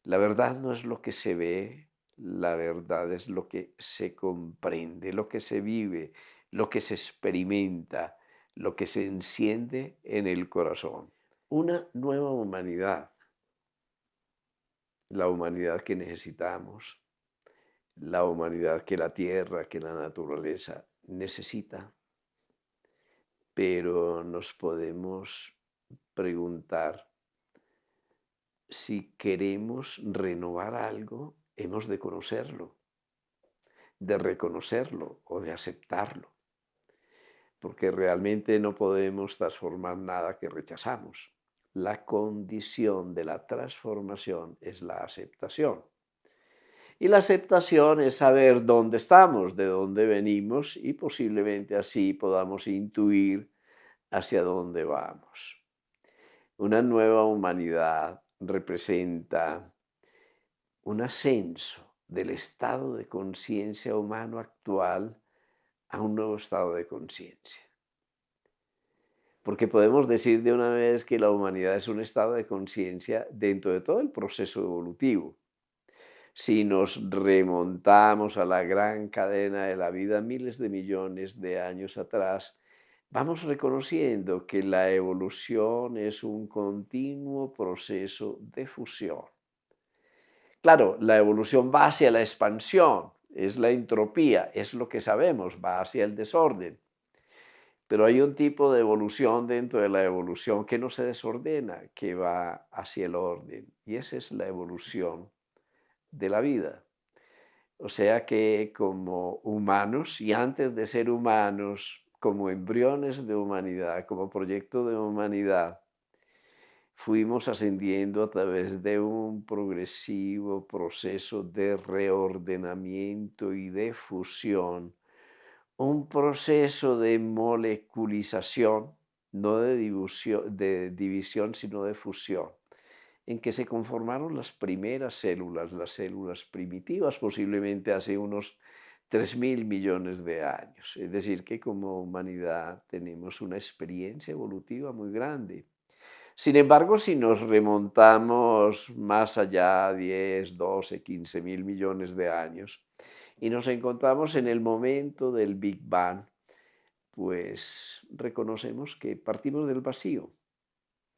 La verdad no es lo que se ve, la verdad es lo que se comprende, lo que se vive, lo que se experimenta, lo que se enciende en el corazón. Una nueva humanidad, la humanidad que necesitamos, la humanidad que la tierra, que la naturaleza necesita, pero nos podemos preguntar si queremos renovar algo, hemos de conocerlo, de reconocerlo o de aceptarlo, porque realmente no podemos transformar nada que rechazamos. La condición de la transformación es la aceptación. Y la aceptación es saber dónde estamos, de dónde venimos y posiblemente así podamos intuir hacia dónde vamos. Una nueva humanidad representa un ascenso del estado de conciencia humano actual a un nuevo estado de conciencia. Porque podemos decir de una vez que la humanidad es un estado de conciencia dentro de todo el proceso evolutivo. Si nos remontamos a la gran cadena de la vida miles de millones de años atrás, vamos reconociendo que la evolución es un continuo proceso de fusión. Claro, la evolución va hacia la expansión, es la entropía, es lo que sabemos, va hacia el desorden. Pero hay un tipo de evolución dentro de la evolución que no se desordena, que va hacia el orden. Y esa es la evolución de la vida. O sea que como humanos y antes de ser humanos, como embriones de humanidad, como proyecto de humanidad, fuimos ascendiendo a través de un progresivo proceso de reordenamiento y de fusión, un proceso de moleculización, no de división, sino de fusión, en que se conformaron las primeras células, las células primitivas, posiblemente hace unos 3.000 millones de años. Es decir, que como humanidad tenemos una experiencia evolutiva muy grande. Sin embargo, si nos remontamos más allá, 10, 12, 15.000 millones de años, y nos encontramos en el momento del Big Bang, pues reconocemos que partimos del vacío,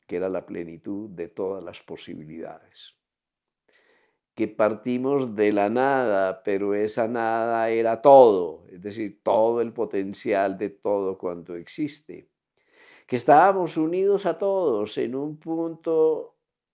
que era la plenitud de todas las posibilidades. Que partimos de la nada, pero esa nada era todo, es decir, todo el potencial de todo cuanto existe. Que estábamos unidos a todos en un punto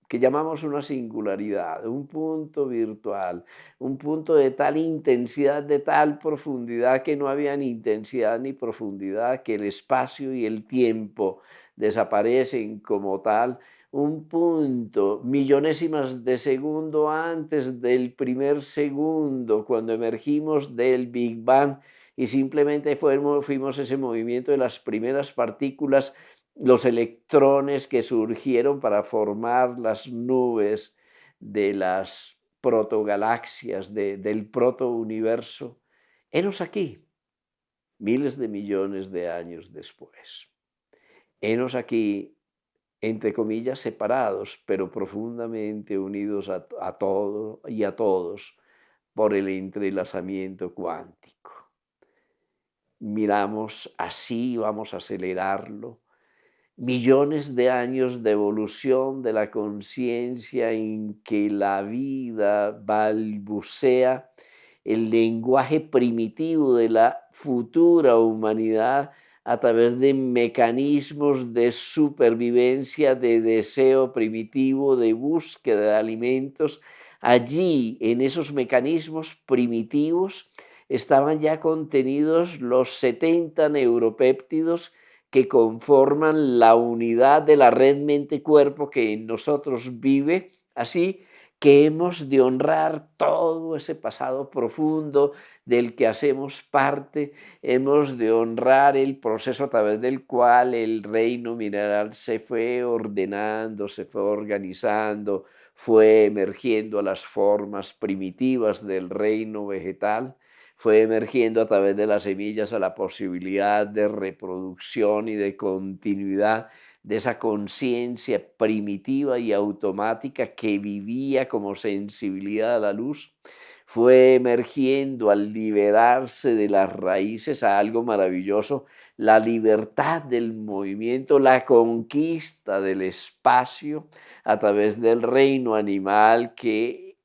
que llamamos una singularidad, un punto virtual, un punto de tal intensidad, de tal profundidad que no había ni intensidad ni profundidad, que el espacio y el tiempo desaparecen como tal, un punto, millonésimas de segundo antes del primer segundo, cuando emergimos del Big Bang y simplemente fuimos ese movimiento de las primeras partículas, los electrones que surgieron para formar las nubes de las protogalaxias, del protouniverso. Henos aquí, miles de millones de años después. Henos aquí, entre comillas, separados, pero profundamente unidos a todo y a todos por el entrelazamiento cuántico. Miramos así, vamos a acelerarlo, millones de años de evolución de la conciencia en que la vida balbucea el lenguaje primitivo de la futura humanidad a través de mecanismos de supervivencia, de deseo primitivo, de búsqueda de alimentos. Allí, en esos mecanismos primitivos, estaban ya contenidos los 70 neuropéptidos que conforman la unidad de la red mente-cuerpo que en nosotros vive, así que hemos de honrar todo ese pasado profundo del que hacemos parte, hemos de honrar el proceso a través del cual el reino mineral se fue ordenando, se fue organizando, fue emergiendo a las formas primitivas del reino vegetal, fue emergiendo a través de las semillas a la posibilidad de reproducción y de continuidad de esa conciencia primitiva y automática que vivía como sensibilidad a la luz, fue emergiendo al liberarse de las raíces a algo maravilloso, la libertad del movimiento, la conquista del espacio a través del reino animal que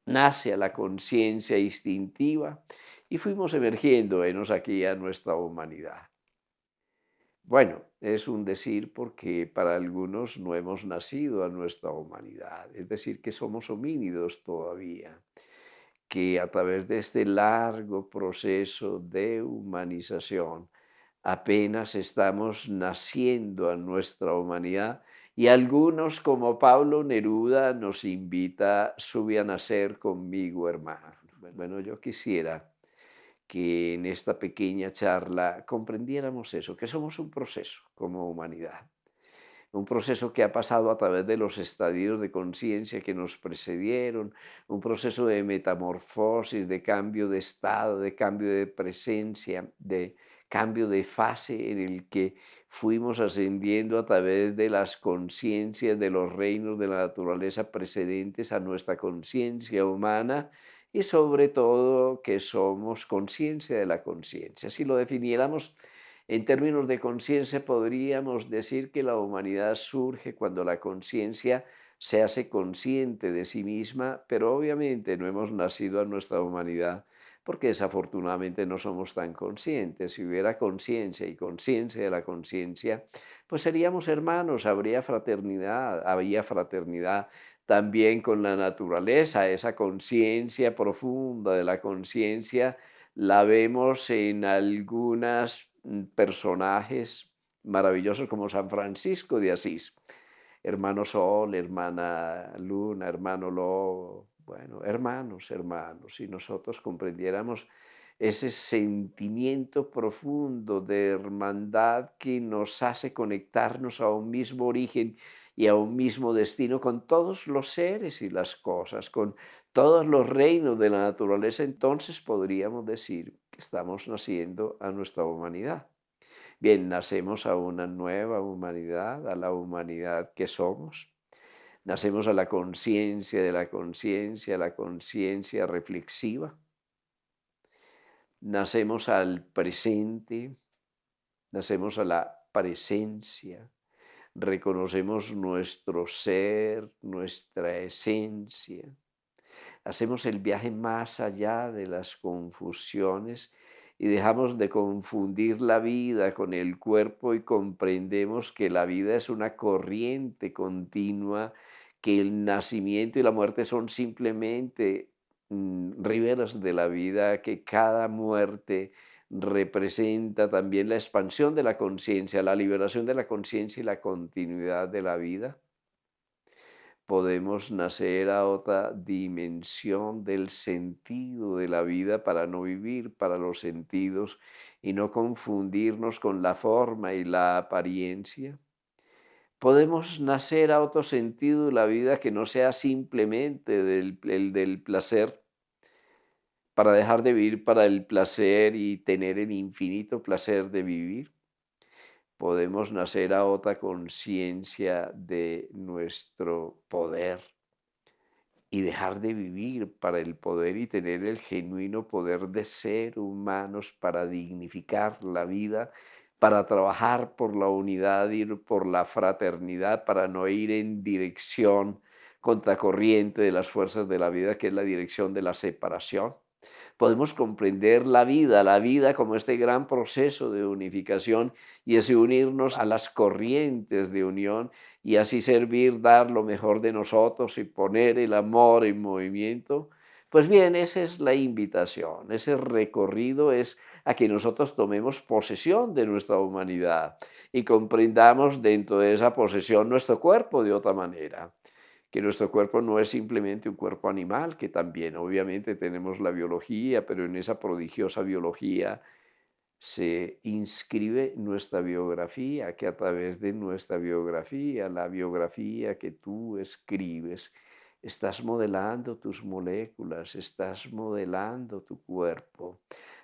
nace a la conciencia instintiva y fuimos emergiendo enos aquí a nuestra humanidad. Bueno, es un decir porque para algunos no hemos nacido a nuestra humanidad, es decir, que somos homínidos todavía, que a través de este largo proceso de humanización apenas estamos naciendo a nuestra humanidad y algunos como Pablo Neruda nos invita, sube a nacer conmigo, hermano. Bueno, yo quisiera que en esta pequeña charla comprendiéramos eso, que somos un proceso como humanidad, un proceso que ha pasado a través de los estadios de conciencia que nos precedieron, un proceso de metamorfosis, de cambio de estado, de cambio de presencia, de cambio de fase en el que fuimos ascendiendo a través de las conciencias de los reinos de la naturaleza precedentes a nuestra conciencia humana y sobre todo que somos conciencia de la conciencia. Si lo definiéramos en términos de conciencia, podríamos decir que la humanidad surge cuando la conciencia se hace consciente de sí misma, pero obviamente no hemos nacido a nuestra humanidad porque desafortunadamente no somos tan conscientes. Si hubiera conciencia y conciencia de la conciencia, pues seríamos hermanos, habría fraternidad también con la naturaleza, esa conciencia profunda de la conciencia la vemos en algunas personajes maravillosos como San Francisco de Asís, hermano Sol, hermana Luna, hermano Lobo, bueno, hermanos, si nosotros comprendiéramos ese sentimiento profundo de hermandad que nos hace conectarnos a un mismo origen y a un mismo destino con todos los seres y las cosas, con todos los reinos de la naturaleza, entonces podríamos decir que estamos naciendo a nuestra humanidad. Bien, nacemos a una nueva humanidad, a la humanidad que somos. Nacemos a la conciencia de la conciencia, a la conciencia reflexiva. Nacemos al presente, nacemos a la presencia. Reconocemos nuestro ser, nuestra esencia. Hacemos el viaje más allá de las confusiones y dejamos de confundir la vida con el cuerpo y comprendemos que la vida es una corriente continua, que el nacimiento y la muerte son simplemente riberas de la vida, que cada muerte representa también la expansión de la conciencia, la liberación de la conciencia y la continuidad de la vida. Podemos nacer a otra dimensión del sentido de la vida para no vivir para los sentidos y no confundirnos con la forma y la apariencia. Podemos nacer a otro sentido de la vida que no sea simplemente el del placer, para dejar de vivir para el placer y tener el infinito placer de vivir. Podemos nacer a otra conciencia de nuestro poder y dejar de vivir para el poder y tener el genuino poder de ser humanos para dignificar la vida, para trabajar por la unidad, ir por la fraternidad, para no ir en dirección contracorriente de las fuerzas de la vida, que es la dirección de la separación. Podemos comprender la vida como este gran proceso de unificación y ese unirnos a las corrientes de unión y así servir, dar lo mejor de nosotros y poner el amor en movimiento. Pues bien, esa es la invitación, ese recorrido es a que nosotros tomemos posesión de nuestra humanidad y comprendamos dentro de esa posesión nuestro cuerpo de otra manera, que nuestro cuerpo no es simplemente un cuerpo animal, que también obviamente tenemos la biología, pero en esa prodigiosa biología se inscribe nuestra biografía, que a través de nuestra biografía, la biografía que tú escribes, estás modelando tus moléculas, estás modelando tu cuerpo,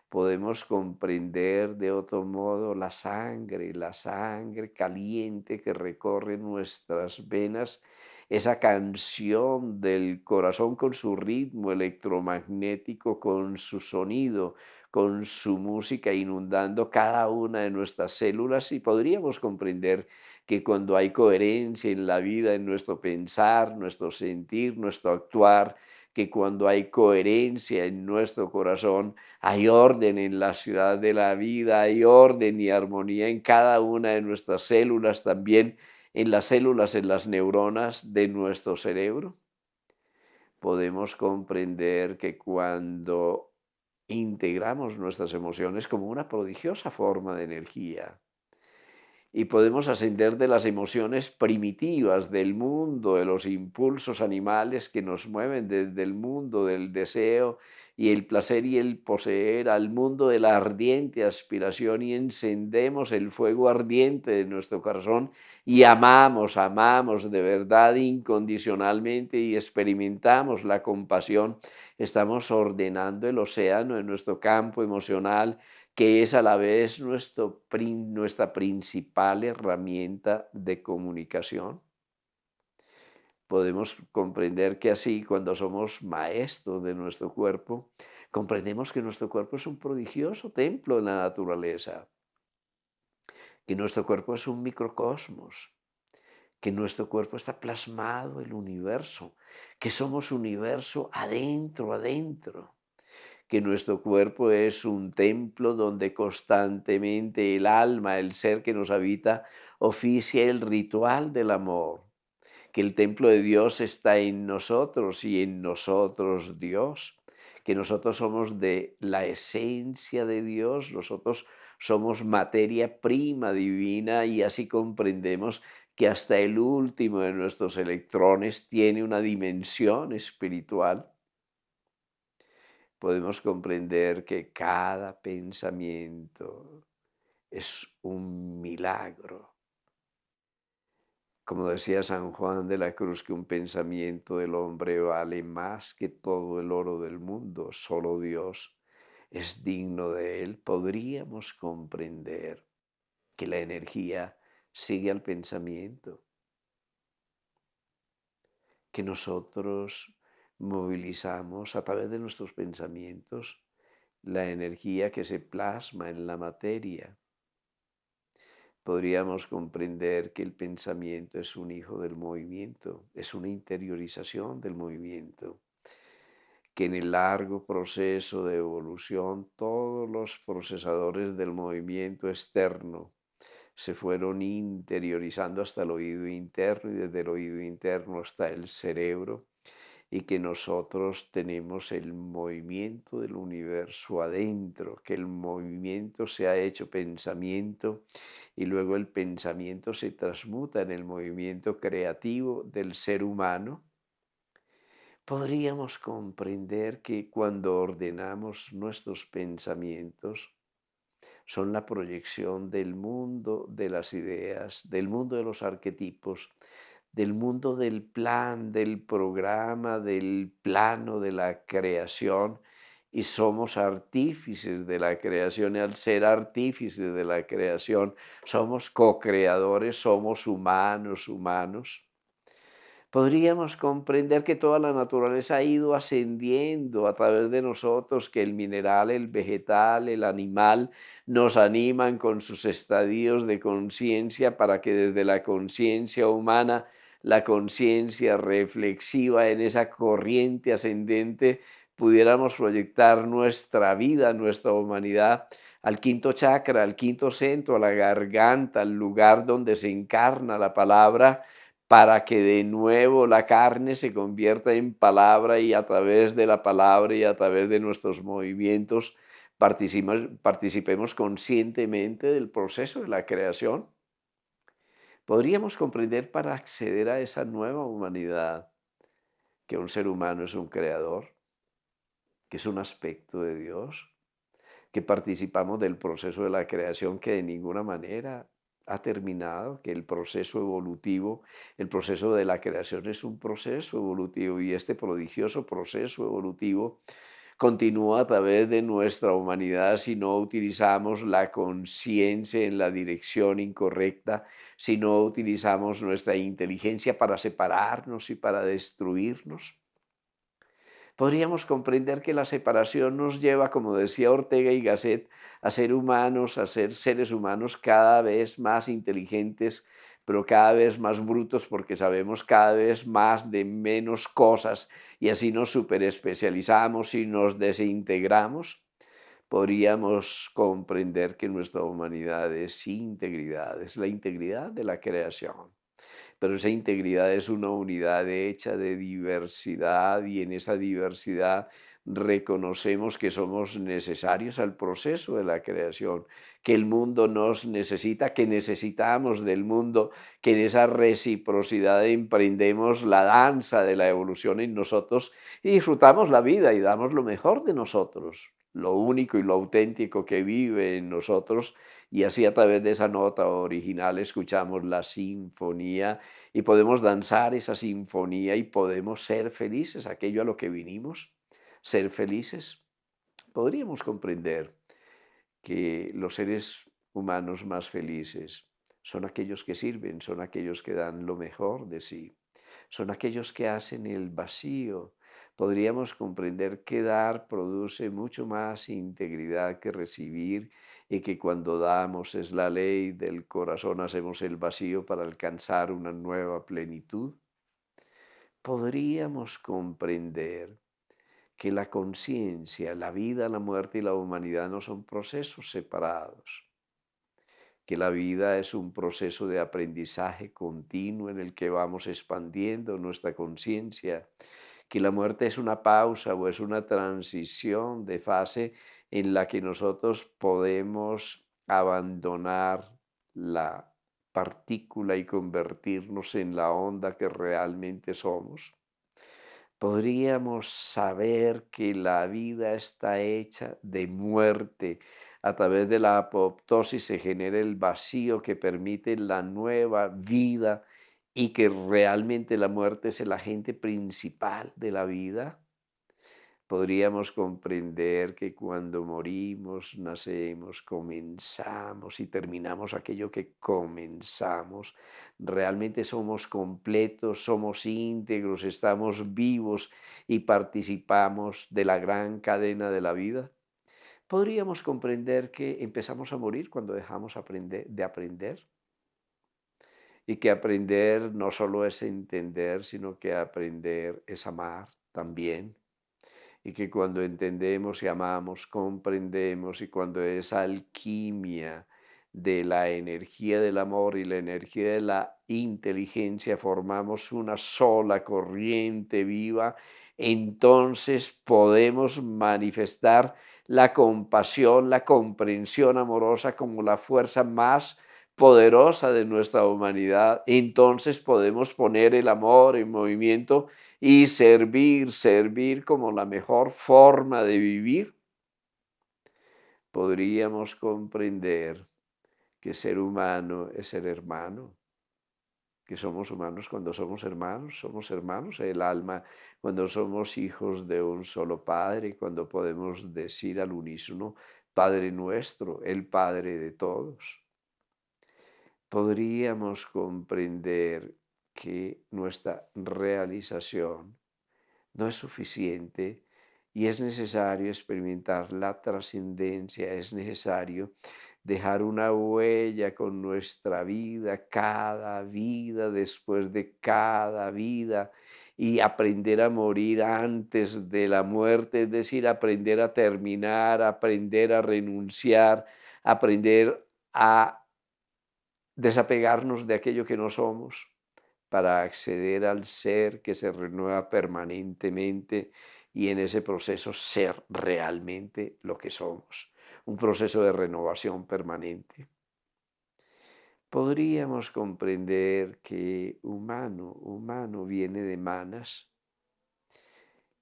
podemos comprender de otro modo la sangre caliente que recorre nuestras venas, esa canción del corazón con su ritmo electromagnético, con su sonido, con su música inundando cada una de nuestras células y podríamos comprender que cuando hay coherencia en la vida, en nuestro pensar, nuestro sentir, nuestro actuar, que cuando hay coherencia en nuestro corazón, hay orden en la ciudad de la vida, hay orden y armonía en cada una de nuestras células, también en las células, en las neuronas de nuestro cerebro. Podemos comprender que cuando integramos nuestras emociones como una prodigiosa forma de energía, y podemos ascender de las emociones primitivas del mundo, de los impulsos animales que nos mueven desde el mundo del deseo y el placer y el poseer al mundo de la ardiente aspiración y encendemos el fuego ardiente de nuestro corazón y amamos de verdad incondicionalmente y experimentamos la compasión. Estamos ordenando el océano de nuestro campo emocional, que es a la vez nuestra principal herramienta de comunicación. Podemos comprender que así, cuando somos maestros de nuestro cuerpo, comprendemos que nuestro cuerpo es un prodigioso templo en la naturaleza, que nuestro cuerpo es un microcosmos, que nuestro cuerpo está plasmado en el universo, que somos universo adentro, adentro, que nuestro cuerpo es un templo donde constantemente el alma, el ser que nos habita, oficia el ritual del amor, que el templo de Dios está en nosotros y en nosotros Dios, que nosotros somos de la esencia de Dios, nosotros somos materia prima divina y así comprendemos que hasta el último de nuestros electrones tiene una dimensión espiritual. Podemos comprender que cada pensamiento es un milagro. Como decía San Juan de la Cruz, que un pensamiento del hombre vale más que todo el oro del mundo, solo Dios es digno de él. Podríamos comprender que la energía sigue al pensamiento, que nosotros movilizamos a través de nuestros pensamientos la energía que se plasma en la materia. Podríamos comprender que el pensamiento es un hijo del movimiento, es una interiorización del movimiento, que en el largo proceso de evolución todos los procesadores del movimiento externo se fueron interiorizando hasta el oído interno y desde el oído interno hasta el cerebro y que nosotros tenemos el movimiento del universo adentro, que el movimiento se ha hecho pensamiento y luego el pensamiento se transmuta en el movimiento creativo del ser humano. Podríamos comprender que cuando ordenamos nuestros pensamientos, son la proyección del mundo de las ideas, del mundo de los arquetipos, del mundo del plan, del programa, del plano de la creación, y somos artífices de la creación, y al ser artífices de la creación, somos co-creadores, somos humanos, humanos. Podríamos comprender que toda la naturaleza ha ido ascendiendo a través de nosotros, que el mineral, el vegetal, el animal nos animan con sus estadios de conciencia para que desde la conciencia humana, la conciencia reflexiva en esa corriente ascendente, pudiéramos proyectar nuestra vida, nuestra humanidad al quinto chakra, al quinto centro, a la garganta, al lugar donde se encarna la palabra, para que de nuevo la carne se convierta en palabra y a través de la palabra y a través de nuestros movimientos participemos conscientemente del proceso de la creación. Podríamos comprender para acceder a esa nueva humanidad que un ser humano es un creador, que es un aspecto de Dios, que participamos del proceso de la creación que de ninguna manera ha terminado, que el proceso evolutivo, el proceso de la creación es un proceso evolutivo y este prodigioso proceso evolutivo continúa a través de nuestra humanidad si no utilizamos la conciencia en la dirección incorrecta, si no utilizamos nuestra inteligencia para separarnos y para destruirnos. Podríamos comprender que la separación nos lleva, como decía Ortega y Gasset, a ser humanos, a ser seres humanos cada vez más inteligentes, pero cada vez más brutos porque sabemos cada vez más de menos cosas y así nos superespecializamos y nos desintegramos. Podríamos comprender que nuestra humanidad es integridad, es la integridad de la creación, pero esa integridad es una unidad hecha de diversidad y en esa diversidad reconocemos que somos necesarios al proceso de la creación, que el mundo nos necesita, que necesitamos del mundo, que en esa reciprocidad emprendemos la danza de la evolución en nosotros y disfrutamos la vida y damos lo mejor de nosotros, lo único y lo auténtico que vive en nosotros, y así a través de esa nota original escuchamos la sinfonía y podemos danzar esa sinfonía y podemos ser felices, aquello a lo que vinimos, ser felices. Podríamos comprender que los seres humanos más felices son aquellos que sirven, son aquellos que dan lo mejor de sí, son aquellos que hacen el vacío. Podríamos comprender que dar produce mucho más integridad que recibir y que cuando damos es la ley del corazón, hacemos el vacío para alcanzar una nueva plenitud. Podríamos comprender que la conciencia, la vida, la muerte y la humanidad no son procesos separados, que la vida es un proceso de aprendizaje continuo en el que vamos expandiendo nuestra conciencia, que la muerte es una pausa o es una transición de fase en la que nosotros podemos abandonar la partícula y convertirnos en la onda que realmente somos. Podríamos saber que la vida está hecha de muerte. A través de la apoptosis se genera el vacío que permite la nueva vida y que realmente la muerte es el agente principal de la vida. Podríamos comprender que cuando morimos, nacemos, comenzamos y terminamos aquello que comenzamos. Realmente somos completos, somos íntegros, estamos vivos y participamos de la gran cadena de la vida. Podríamos comprender que empezamos a morir cuando dejamos de aprender y que aprender no solo es entender, sino que aprender es amar también y que cuando entendemos y amamos, comprendemos y cuando esa alquimia de la energía del amor y la energía de la inteligencia formamos una sola corriente viva, entonces podemos manifestar la compasión, la comprensión amorosa como la fuerza más poderosa de nuestra humanidad. Entonces podemos poner el amor en movimiento y servir como la mejor forma de vivir. Podríamos comprender que ser humano es ser hermano, que somos humanos cuando somos hermanos, el alma, cuando somos hijos de un solo Padre, cuando podemos decir al unísono, Padre nuestro, el Padre de todos. Podríamos comprender que nuestra realización no es suficiente y es necesario experimentar la trascendencia, es necesario dejar una huella con nuestra vida después de cada vida y aprender a morir antes de la muerte, es decir, aprender a terminar, aprender a renunciar, aprender a desapegarnos de aquello que no somos para acceder al ser que se renueva permanentemente y en ese proceso ser realmente lo que somos, un proceso de renovación permanente. Podríamos comprender que humano viene de manas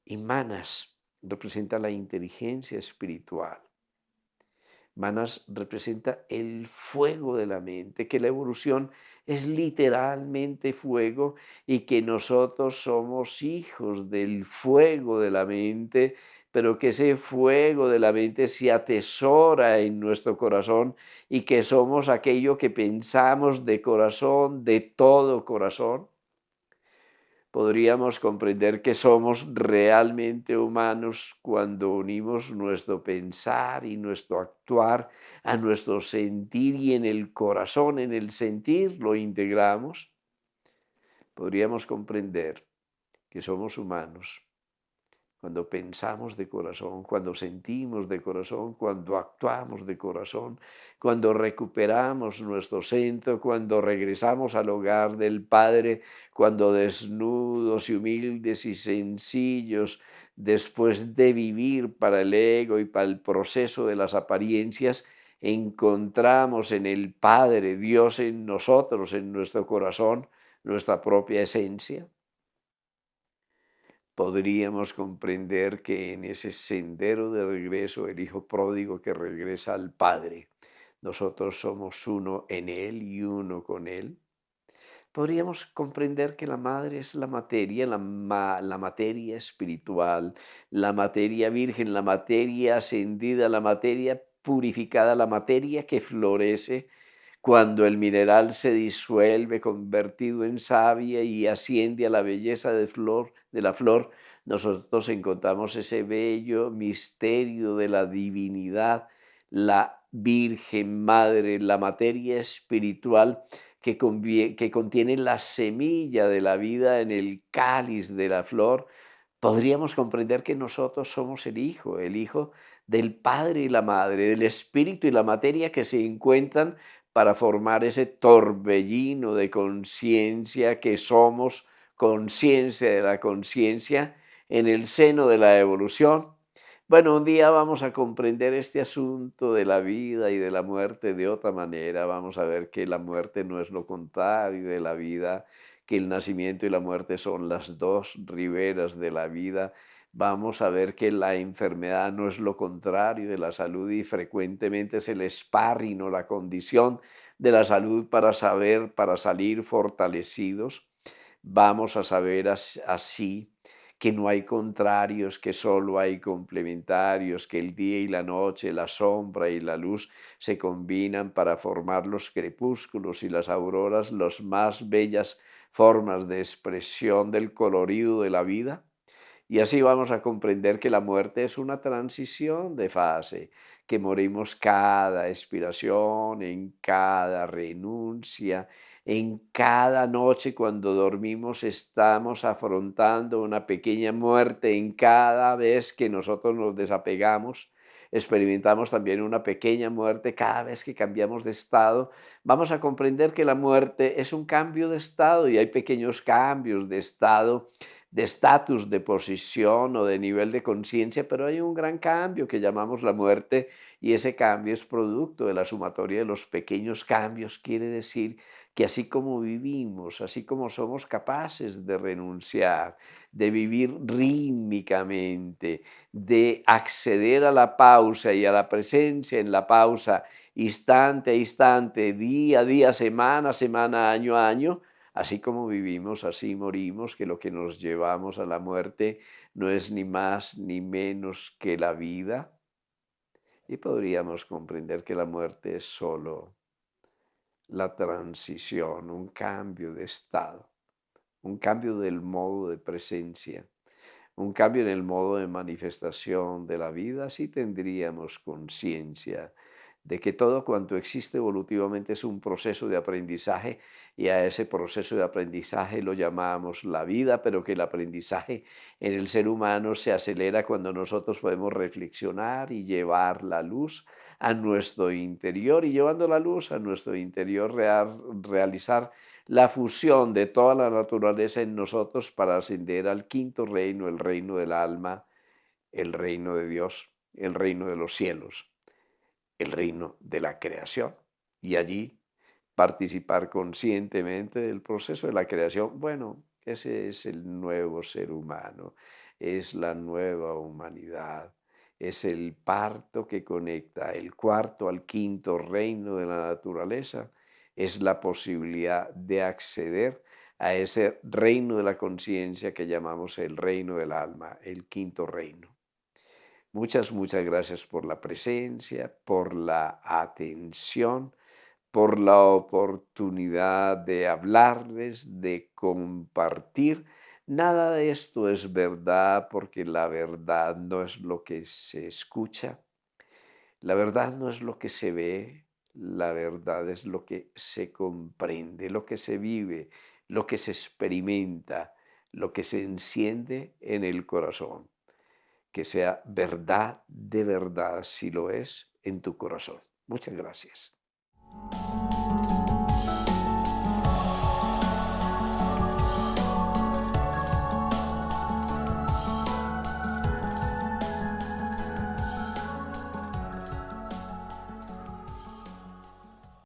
y manas representa la inteligencia espiritual. Manas representa el fuego de la mente, que la evolución es literalmente fuego y que nosotros somos hijos del fuego de la mente, pero que ese fuego de la mente se atesora en nuestro corazón y que somos aquello que pensamos de corazón, de todo corazón, podríamos comprender que somos realmente humanos cuando unimos nuestro pensar y nuestro actuar a nuestro sentir y en el corazón, en el sentir, lo integramos. Podríamos comprender que somos humanos cuando pensamos de corazón, cuando sentimos de corazón, cuando actuamos de corazón, cuando recuperamos nuestro centro, cuando regresamos al hogar del Padre, cuando desnudos y humildes y sencillos, después de vivir para el ego y para el proceso de las apariencias, encontramos en el Padre, Dios en nosotros, en nuestro corazón, nuestra propia esencia. Podríamos comprender que en ese sendero de regreso, el hijo pródigo que regresa al Padre, nosotros somos uno en Él y uno con Él. Podríamos comprender que la madre es la materia, la materia espiritual, la materia virgen, la materia ascendida, la materia purificada, la materia que florece cuando el mineral se disuelve, convertido en savia y asciende a la belleza de la flor, nosotros encontramos ese bello misterio de la divinidad, la Virgen Madre, la materia espiritual que contiene la semilla de la vida en el cáliz de la flor. Podríamos comprender que nosotros somos el hijo del Padre y la Madre, del Espíritu y la materia que se encuentran para formar ese torbellino de conciencia que somos, conciencia de la conciencia, en el seno de la evolución. Bueno, un día vamos a comprender este asunto de la vida y de la muerte de otra manera. Vamos a ver que la muerte no es lo contrario de la vida, que el nacimiento y la muerte son las dos riberas de la vida. Vamos a ver que la enfermedad no es lo contrario de la salud y frecuentemente es el sparring o la condición de la salud para saber, para salir fortalecidos. Vamos a saber así que no hay contrarios, que solo hay complementarios, que el día y la noche, la sombra y la luz se combinan para formar los crepúsculos y las auroras, las más bellas formas de expresión del colorido de la vida. Y así vamos a comprender que la muerte es una transición de fase, que morimos cada expiración, en cada renuncia, en cada noche cuando dormimos estamos afrontando una pequeña muerte, en cada vez que nosotros nos desapegamos. Experimentamos también una pequeña muerte cada vez que cambiamos de estado. Vamos a comprender que la muerte es un cambio de estado y hay pequeños cambios de estado, de estatus, de posición o de nivel de conciencia, pero hay un gran cambio que llamamos la muerte y ese cambio es producto de la sumatoria de los pequeños cambios. Quiere decir que así como vivimos, así como somos capaces de renunciar, de vivir rítmicamente, de acceder a la pausa y a la presencia en la pausa, instante a instante, día a día, semana a semana, año a año, así como vivimos, así morimos, que lo que nos llevamos a la muerte no es ni más ni menos que la vida. Y podríamos comprender que la muerte es solo la transición, un cambio de estado, un cambio del modo de presencia, un cambio en el modo de manifestación de la vida. Así tendríamos conciencia de que todo cuanto existe evolutivamente es un proceso de aprendizaje y a ese proceso de aprendizaje lo llamamos la vida, pero que el aprendizaje en el ser humano se acelera cuando nosotros podemos reflexionar y llevar la luz a nuestro interior y llevando la luz a nuestro interior realizar la fusión de toda la naturaleza en nosotros para ascender al quinto reino, el reino del alma, el reino de Dios, el reino de los cielos, el reino de la creación. Y allí participar conscientemente del proceso de la creación. Bueno, ese es el nuevo ser humano, es la nueva humanidad, es el parto que conecta el cuarto al quinto reino de la naturaleza, es la posibilidad de acceder a ese reino de la conciencia que llamamos el reino del alma, el quinto reino. Muchas gracias por la presencia, por la atención, por la oportunidad de hablarles, de compartir. Nada de esto es verdad porque la verdad no es lo que se escucha, la verdad no es lo que se ve, la verdad es lo que se comprende, lo que se vive, lo que se experimenta, lo que se enciende en el corazón. Que sea verdad de verdad, si lo es, en tu corazón. Muchas gracias.